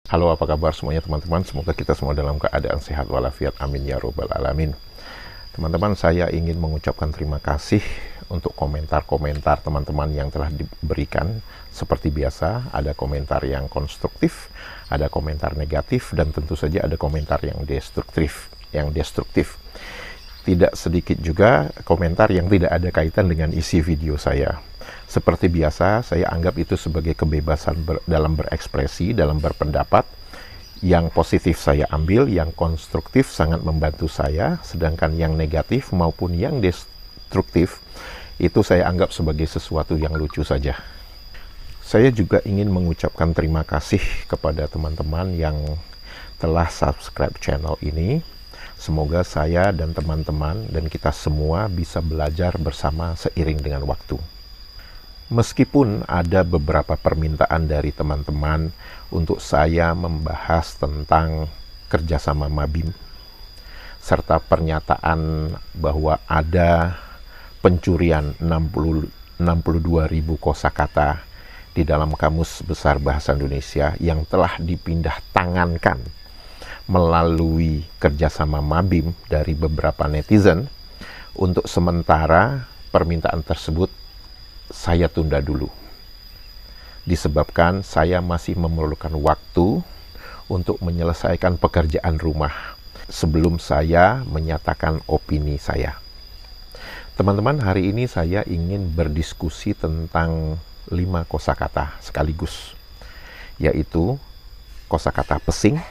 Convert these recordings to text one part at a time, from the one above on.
Halo, apa kabar semuanya teman-teman? Semoga kita semua dalam keadaan sehat walafiat. Amin ya robbal alamin. Teman-teman, saya ingin mengucapkan terima kasih untuk komentar-komentar teman-teman yang telah diberikan. Seperti biasa, ada komentar yang konstruktif, ada komentar negatif, dan tentu saja ada komentar yang destruktif. Tidak sedikit juga komentar yang tidak ada kaitan dengan isi video saya. Seperti biasa, saya anggap itu sebagai kebebasan dalam berekspresi, dalam berpendapat. Yang positif saya ambil, yang konstruktif sangat membantu saya, sedangkan yang negatif maupun yang destruktif, itu saya anggap sebagai sesuatu yang lucu saja. Saya juga ingin mengucapkan terima kasih kepada teman-teman yang telah subscribe channel ini. Semoga saya dan teman-teman dan kita semua bisa belajar bersama seiring dengan waktu. Meskipun ada beberapa permintaan dari teman-teman untuk saya membahas tentang kerjasama Mabim, serta pernyataan bahwa ada pencurian 62.000 kosakata di dalam Kamus Besar Bahasa Indonesia yang telah dipindah tangankan melalui kerjasama Mabim dari beberapa netizen, untuk sementara permintaan tersebut saya tunda dulu, disebabkan saya masih memerlukan waktu untuk menyelesaikan pekerjaan rumah sebelum saya menyatakan opini saya. Teman-teman, hari ini saya ingin berdiskusi tentang 5 kosakata sekaligus, yaitu kosakata pesing,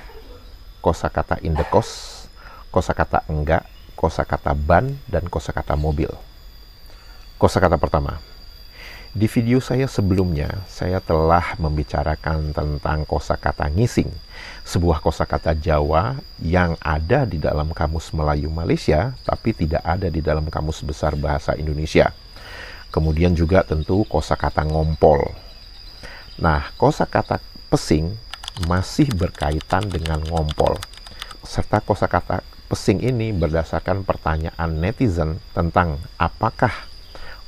kosakata indekos, kosakata enggak, kosakata ban, dan kosakata mobil. Kosakata pertama. Di video saya sebelumnya, saya telah membicarakan tentang kosakata ngising, sebuah kosakata Jawa yang ada di dalam Kamus Melayu Malaysia, tapi tidak ada di dalam Kamus Besar Bahasa Indonesia. Kemudian juga tentu kosakata ngompol. Nah, kosakata pesing masih berkaitan dengan ngompol. Serta kosakata pesing ini berdasarkan pertanyaan netizen tentang apakah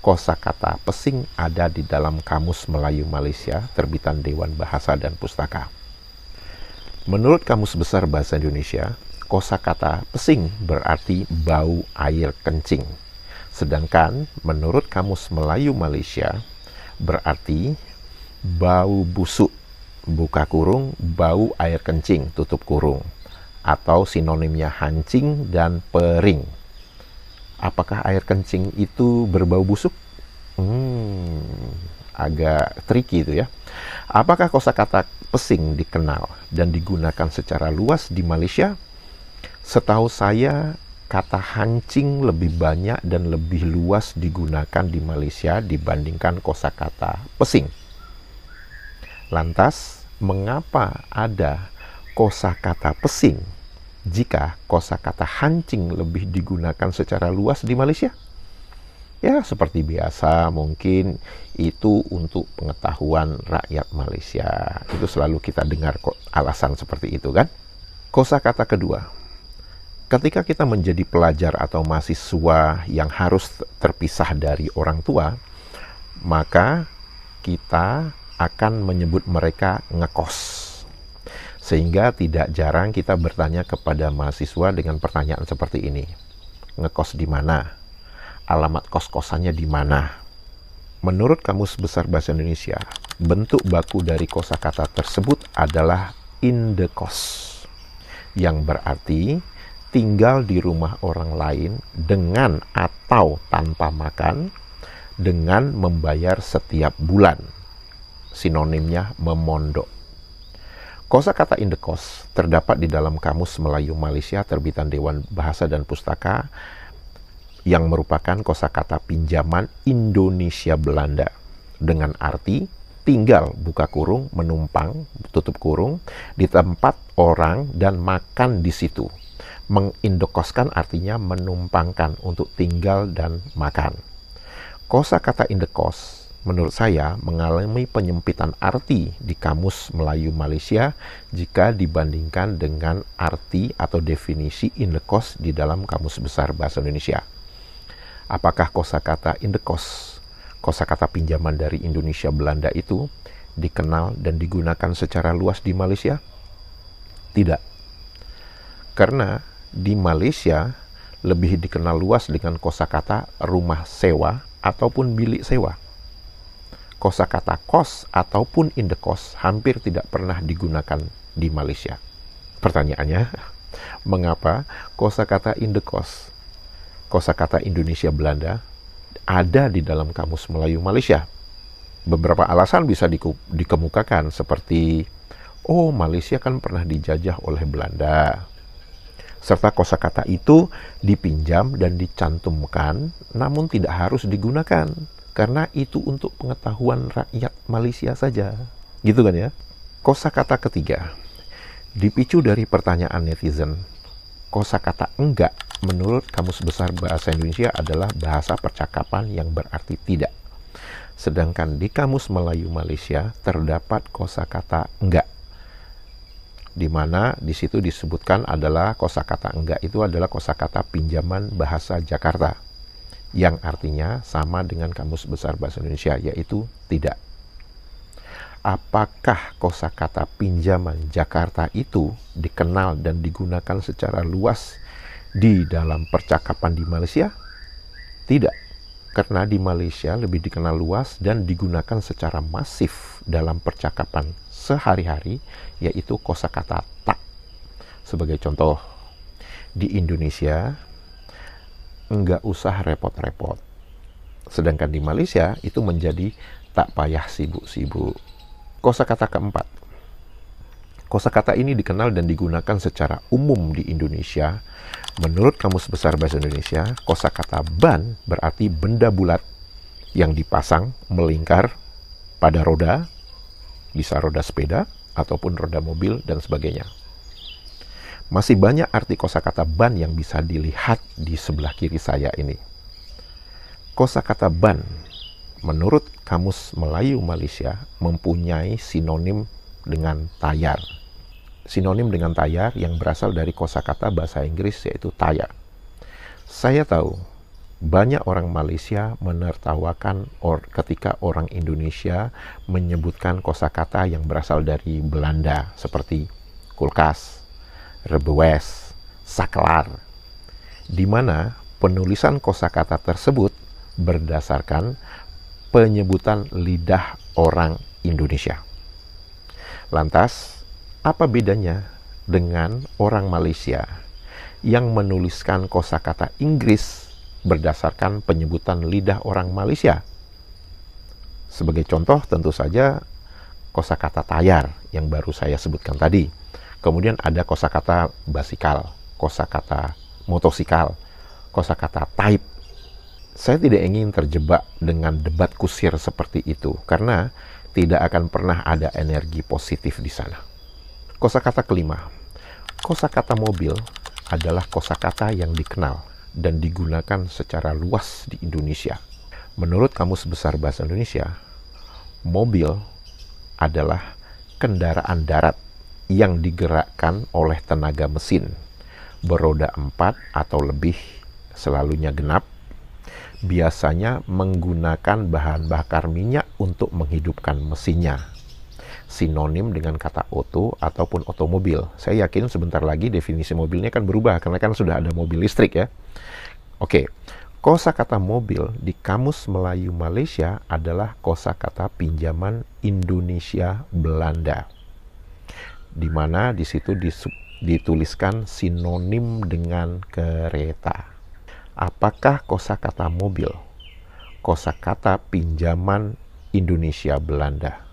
kosakata pesing ada di dalam Kamus Melayu Malaysia terbitan Dewan Bahasa dan Pustaka. Menurut Kamus Besar Bahasa Indonesia, kosakata pesing berarti bau air kencing. Sedangkan menurut Kamus Melayu Malaysia berarti bau busuk, buka kurung, bau air kencing, tutup kurung, atau sinonimnya hancing dan pering. Apakah air kencing itu berbau busuk? Agak tricky itu ya. Apakah kosakata pesing dikenal dan digunakan secara luas di Malaysia? Setahu saya, kata hancing lebih banyak dan lebih luas digunakan di Malaysia dibandingkan kosakata pesing. Lantas, mengapa ada kosakata pesing jika kosakata hancing lebih digunakan secara luas di Malaysia? Ya, seperti biasa, mungkin itu untuk pengetahuan rakyat Malaysia. Itu selalu kita dengar kok alasan seperti itu kan. Kosakata kedua. Ketika kita menjadi pelajar atau mahasiswa yang harus terpisah dari orang tua, maka kita akan menyebut mereka ngekos. Sehingga tidak jarang kita bertanya kepada mahasiswa dengan pertanyaan seperti ini. Ngekos di mana? Alamat kos-kosannya di mana? Menurut Kamus Besar Bahasa Indonesia, bentuk baku dari kosakata tersebut adalah indekos, yang berarti tinggal di rumah orang lain dengan atau tanpa makan, dengan membayar setiap bulan. Sinonimnya memondok. Kosakata indekos terdapat di dalam Kamus Melayu Malaysia terbitan Dewan Bahasa dan Pustaka yang merupakan kosakata pinjaman Indonesia Belanda dengan arti tinggal, buka kurung, menumpang, tutup kurung, di tempat orang dan makan di situ. Mengindekoskan artinya menumpangkan untuk tinggal dan makan. Kosakata indekos menurut saya mengalami penyempitan arti di Kamus Melayu Malaysia jika dibandingkan dengan arti atau definisi indekos di dalam Kamus Besar Bahasa Indonesia. Apakah kosakata indekos, kosakata pinjaman dari Indonesia Belanda itu, dikenal dan digunakan secara luas di Malaysia? Tidak. Karena di Malaysia lebih dikenal luas dengan kosakata rumah sewa ataupun bilik sewa. Kosakata kos ataupun indekos hampir tidak pernah digunakan di Malaysia. Pertanyaannya, mengapa kosakata indekos, kosakata Indonesia Belanda, ada di dalam Kamus Melayu Malaysia? Beberapa alasan bisa dikemukakan seperti, Malaysia kan pernah dijajah oleh Belanda, serta kosakata itu dipinjam dan dicantumkan, namun tidak harus digunakan, karena itu untuk pengetahuan rakyat Malaysia saja. Gitu kan ya? Kosakata ketiga, dipicu dari pertanyaan netizen. Kosakata enggak menurut Kamus Besar Bahasa Indonesia adalah bahasa percakapan yang berarti tidak. Sedangkan di Kamus Melayu Malaysia terdapat kosakata enggak, di mana di situ disebutkan adalah kosakata enggak itu adalah kosakata pinjaman bahasa Jakarta, yang artinya sama dengan Kamus Besar Bahasa Indonesia, yaitu tidak. Apakah kosakata pinjaman Jakarta itu dikenal dan digunakan secara luas di dalam percakapan di Malaysia? Tidak, karena di Malaysia lebih dikenal luas dan digunakan secara masif dalam percakapan sehari-hari, yaitu kosakata tak. Sebagai contoh, di Indonesia enggak usah repot-repot, sedangkan di Malaysia itu menjadi tak payah sibuk-sibuk. Kosakata keempat, kosakata ini dikenal dan digunakan secara umum di Indonesia. Menurut Kamus Besar Bahasa Indonesia, kosakata ban berarti benda bulat yang dipasang melingkar pada roda, bisa roda sepeda ataupun roda mobil dan sebagainya. Masih banyak arti kosakata ban yang bisa dilihat di sebelah kiri saya ini. Kosakata ban menurut Kamus Melayu Malaysia mempunyai sinonim dengan tayar. Sinonim dengan tayar yang berasal dari kosakata bahasa Inggris yaitu tire. Saya tahu banyak orang Malaysia menertawakan ketika orang Indonesia menyebutkan kosakata yang berasal dari Belanda seperti kulkas, rebewes, saklar, di mana penulisan kosakata tersebut berdasarkan penyebutan lidah orang Indonesia. Lantas, apa bedanya dengan orang Malaysia yang menuliskan kosakata Inggris berdasarkan penyebutan lidah orang Malaysia? Sebagai contoh, tentu saja kosakata tayar yang baru saya sebutkan tadi. Kemudian ada kosakata basikal, kosakata motosikal, kosakata type. Saya tidak ingin terjebak dengan debat kusir seperti itu, karena tidak akan pernah ada energi positif di sana. Kosakata kelima, kosakata mobil adalah kosakata yang dikenal dan digunakan secara luas di Indonesia. Menurut Kamus Besar Bahasa Indonesia, mobil adalah kendaraan darat yang digerakkan oleh tenaga mesin, beroda 4 atau lebih, selalunya genap, biasanya menggunakan bahan bakar minyak untuk menghidupkan mesinnya. Sinonim dengan kata oto ataupun otomobil. Saya yakin sebentar lagi definisi mobilnya kan berubah, karena kan sudah ada mobil listrik ya. Oke, kosakata mobil di Kamus Melayu Malaysia adalah kosakata pinjaman Indonesia Belanda, di mana di situ dituliskan sinonim dengan kereta. Apakah kosakata mobil kosakata pinjaman Indonesia Belanda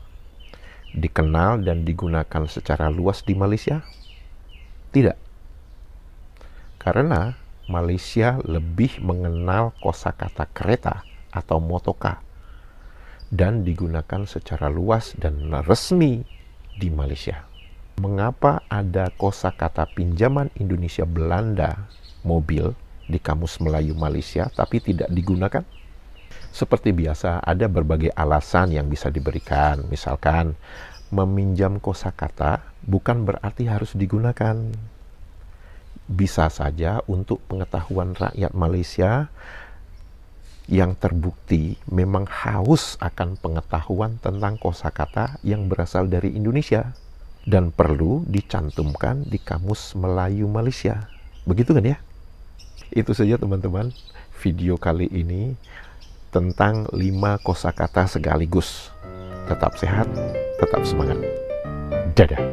dikenal dan digunakan secara luas di Malaysia? Tidak. Karena Malaysia lebih mengenal kosakata kereta atau motoka dan digunakan secara luas dan resmi di Malaysia. Mengapa ada kosakata pinjaman Indonesia Belanda mobil di Kamus Melayu Malaysia tapi tidak digunakan? Seperti biasa, ada berbagai alasan yang bisa diberikan. Misalkan, meminjam kosakata bukan berarti harus digunakan. Bisa saja untuk pengetahuan rakyat Malaysia yang terbukti memang haus akan pengetahuan tentang kosakata yang berasal dari Indonesia. dan perlu dicantumkan di Kamus Melayu Malaysia. Begitu kan ya? Itu saja teman-teman, video kali ini tentang 5 kosakata sekaligus. Tetap sehat, tetap semangat. Dadah.